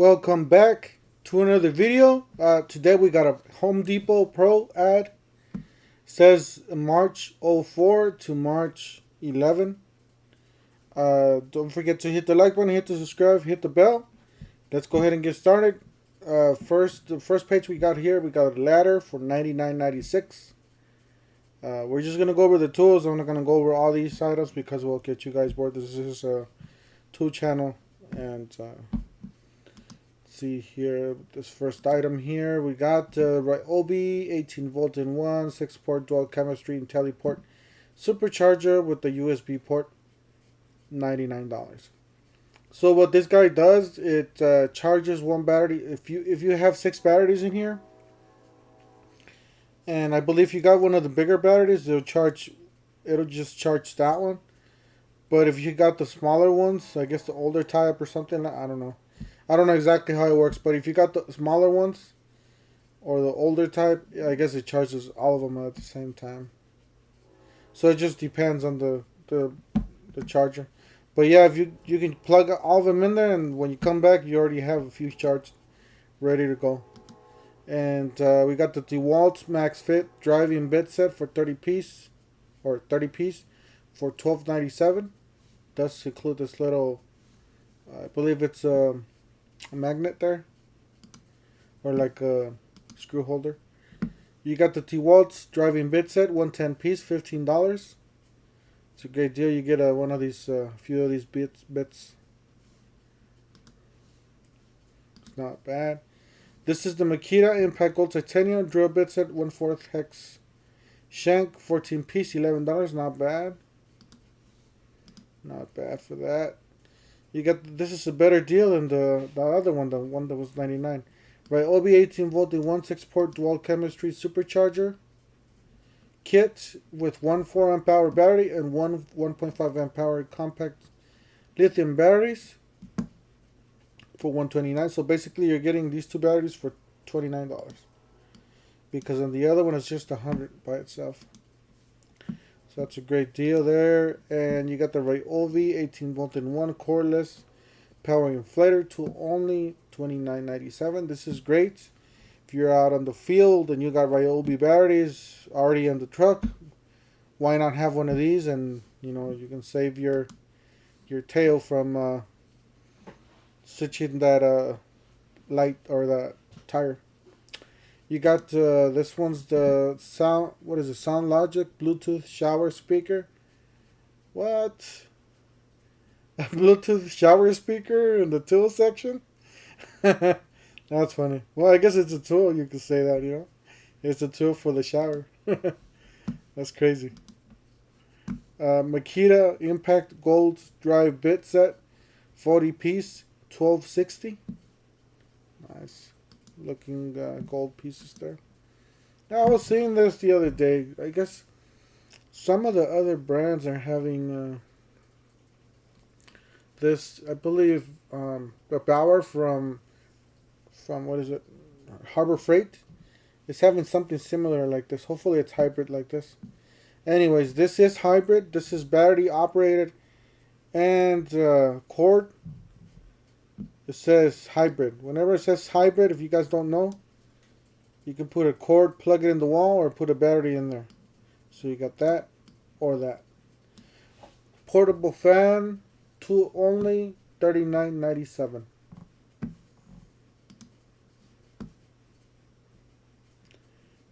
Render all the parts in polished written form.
Welcome back to another video. Today we got a Home Depot Pro ad. Says March 04 to March 11. Don't forget to hit the like button, hit the subscribe, hit the bell. Let's go ahead and get started. The first page we got here, we got a ladder for $99.96. We're just gonna go over the tools. I'm not gonna go over all these items because we'll get you guys bored. This is a tool channel, and see here, this first item here, we got Ryobi 18-volt in 1, 6-port dual chemistry and teleport supercharger with the USB port, $99. So what this guy does, it charges one battery. If you have 6 batteries in here, and I believe you got one of the bigger batteries, it'll just charge that one. But if you got the smaller ones, I guess the older type or something, I don't know. I don't know exactly how it works, but if you got the smaller ones or the older type, I guess it charges all of them at the same time. So it just depends on the charger. But yeah, if you can plug all of them in there, and when you come back, you already have a few charged, ready to go. And we got the DeWalt Max Fit driving bit set for 30 piece for $12.97. Does include this little, I believe it's a magnet there, or like a screw holder. You got the DeWalt driving bit set, 110 piece, $15. It's a great deal. You get one of these, few of these bits. It's not bad. This is the Makita Impact Gold Titanium drill bit set, 1/4 hex shank, 14 piece, $11. Not bad. Not bad for that. You got, this is a better deal than the other one, the one that was 99. Ryobi 18-volt in 1 6-port dual chemistry supercharger kit with one 4 amp hour battery and one 1.5 amp hour compact lithium batteries for $129. So basically you're getting these two batteries for $29, because on the other one it's just $100 by itself. So that's a great deal there. And you got the Ryobi 18-volt in 1 cordless power inflator tool, only $29.97. This is great if you're out on the field and you got Ryobi batteries already in the truck. Why not have one of these? And you can save your tail from switching that light or the tire. You got this one's the sound. What is it? Sound Logic Bluetooth shower speaker. What? A Bluetooth shower speaker in the tool section? That's funny. Well, I guess it's a tool. You could say that. It's a tool for the shower. That's crazy. Makita Impact Gold Drive bit set, 40 piece, $12.60. Nice looking gold pieces there. Now, I was seeing this the other day. I guess some of the other brands are having this. I believe the Bauer from what is it? Harbor Freight is having something similar like this. Hopefully it's hybrid like this. Anyways, this is hybrid. This is battery operated and cord. It says hybrid. Whenever it says hybrid, if you guys don't know, you can put a cord, plug it in the wall, or put a battery in there. So you got that or that. Portable fan, tool only, $39.97.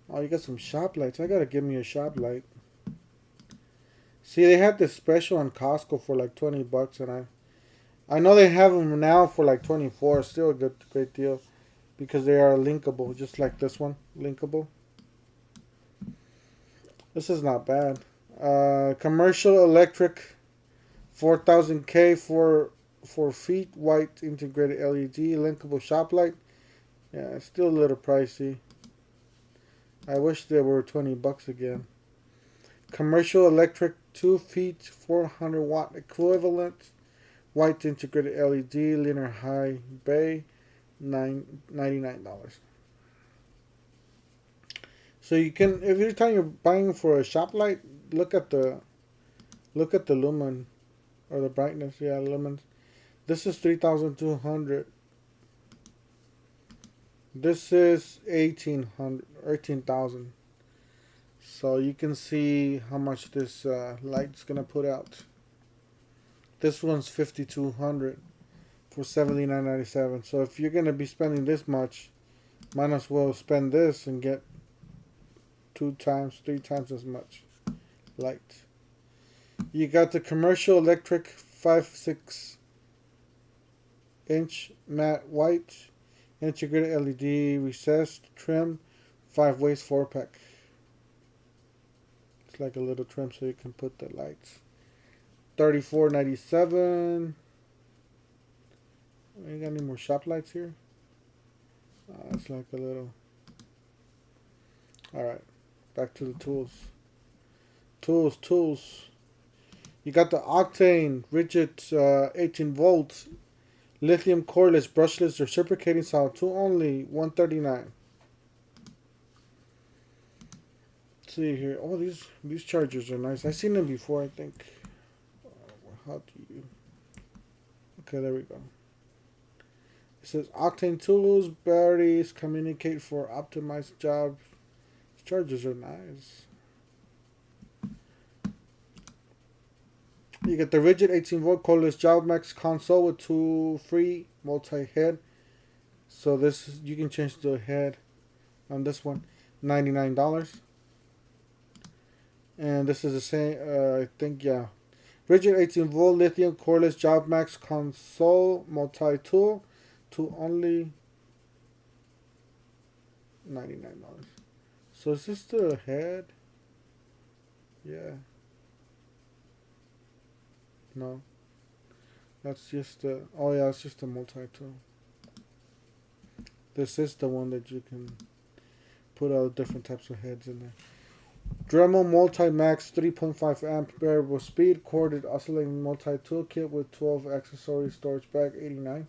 Oh, you got some shop lights. I gotta give me a shop light. See, they had this special on Costco for like $20, and I know they have them now for like 24. Still a great deal, because they are linkable, just like this one, linkable. This is not bad. Commercial electric, 4000K, 4 feet, white integrated LED, linkable shop light. Yeah, it's still a little pricey. I wish they were $20 again. Commercial electric, 2 feet, 400 watt equivalent, white integrated LED, linear high bay, $99. So you can, every time you're buying for a shop light, look at the lumen or the brightness. Yeah, lumens. This is 3,200. This is 1800, 18,000. So you can see how much this light's gonna put out. This one's 5,200 for $79.97. So if you're gonna be spending this much, might as well spend this and get 2 times, 3 times as much light. You got the commercial electric 5/6" matte white integrated LED recessed trim 5 ways 4-pack. It's like a little trim so you can put the lights. $34.97. You got any more shop lights here? It's like a little. Alright, back to the tools. Tools. You got the Octane Ridgid 18 volt lithium cordless brushless reciprocating saw tool, only $139. Let's see here. Oh, these chargers are nice. I've seen them before, I think. How do you? Okay, there we go. It says Octane tools, batteries, communicate for optimized jobs. These chargers are nice. You get the Ridgid 18 volt cordless Job Max console with 2 free multi-head. So this, you can change the head on this one. $99. And this is the same, I think, yeah. Ridgid 18 volt lithium cordless Job Max console multi-tool to only $99. So is this the head? Yeah. No. That's just the, oh yeah, it's just a multi-tool. This is the one that you can put all different types of heads in there. Dremel Multi-Max 3.5 amp variable speed corded oscillating multi-tool kit with 12 accessory storage bag, $89.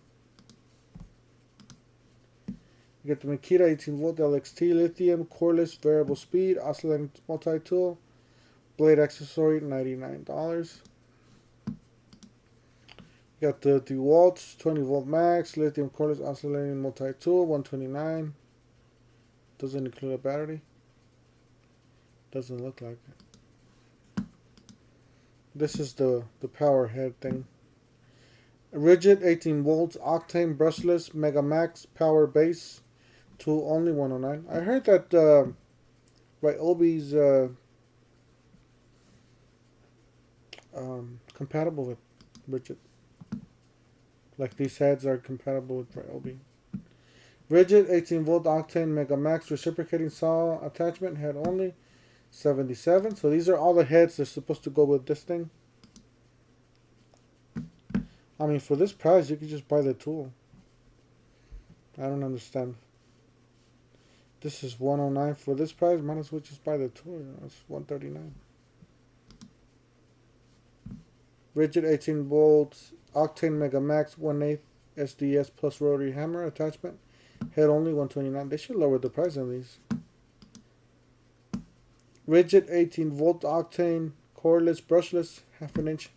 You get the Makita 18 volt LXT lithium cordless variable speed oscillating multi-tool blade accessory, $99. You got the DeWalt 20 volt max lithium cordless oscillating multi-tool, $129. Doesn't include a battery. Doesn't look like it. This is the power head thing. Ridgid 18 volts Octane brushless Mega Max power base tool, only $109. I heard that Ryobi's compatible with Ridgid. Like these heads are compatible with Ryobi. Ridgid 18 volt Octane Mega Max reciprocating saw attachment head only, $77. So these are all the heads that's supposed to go with this thing. I mean, for this price, you could just buy the tool. I don't understand. This is $109 for this price. Might as well just buy the tool. You know, it's $139. Ridgid 18 volts Octane Mega Max 1/8 SDS plus rotary hammer attachment head only, $129. They should lower the price on these. Ridgid 18 volt Octane cordless brushless 1/2 inch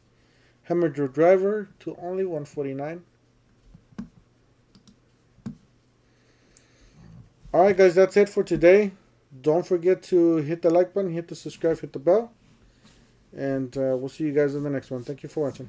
hammer driver to only $149. Alright guys, that's it for today. Don't forget to hit the like button, hit the subscribe, hit the bell. And we'll see you guys in the next one. Thank you for watching.